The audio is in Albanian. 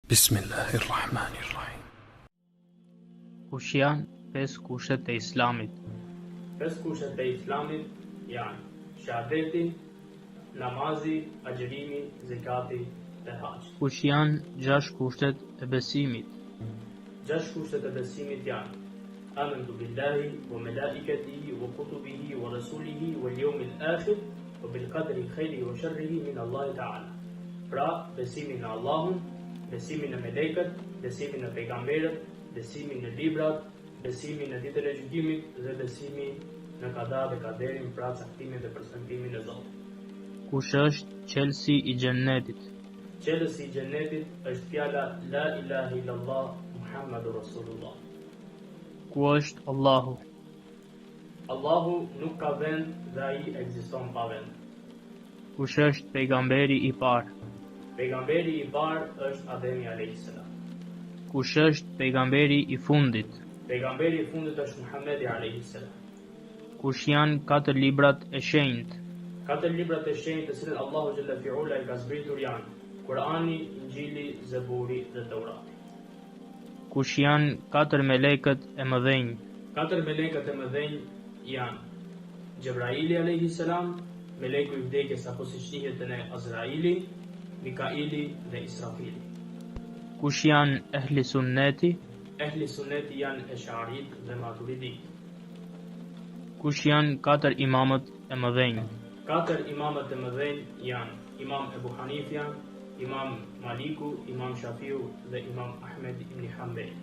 Bismillahirrahmanirrahim. Kush janë 5 kushtet e Islamit? 5 kushtet e Islamit janë shahadeti, namazi, agjerimi, zekati dhe haxhi. Kush janë 6 kushtet e besimit? 6 kushtet e besimit janë amantu billahi wa malaikatihi wa kutubihi wa rasulihi wal yawmil akhir wa bil qadri khairihi wa sharrihi min Allah Ta'ala. Pra, besimi në Allahun, besimi në melekët, besimi në pejgamberët, besimi në librat, besimi në ditën e gjykimit dhe besimi në qada dhe kaderin, pra caktimin dhe përcaktimin e Zotit. Kush është qelësi i xhennetit? Qelësi i xhennetit është fjala La ilaha illallah Muhammadur Rasulullah. Ku është Allahu? Allahu nuk ka vend dhe ai ekziston pa vend. Kush është pejgamberi i parë? Pejgamberi i parë është Ademi alayhis salam. Kush është pejgamberi i fundit? Pejgamberi i fundit është Muhamedi alayhis salam. Kush janë 4 librat e shenjtë? 4 librat e shenjtë të cilët Allahu xhalla fi'ula i ka zbritur janë Kurani, Injili, Zeburi dhe Taurati. Kush janë 4 melekët e mëdhenj? 4 melekët e mëdhenj janë Gjebraili alayhis salam, meleku i vdekjes apo siç njihet ne Azraili, Mikaili dhe Israfili. Kush janë ehli sunneti? Ehli sunneti janë Esh'arit dhe Maturidit. Kush janë 4 imamët e mëdhenj? 4 imamët e mëdhenj janë Imam Ebu Hanifja, Imam Maliku, Imam Shafiu dhe Imam Ahmed ibn Hanbel.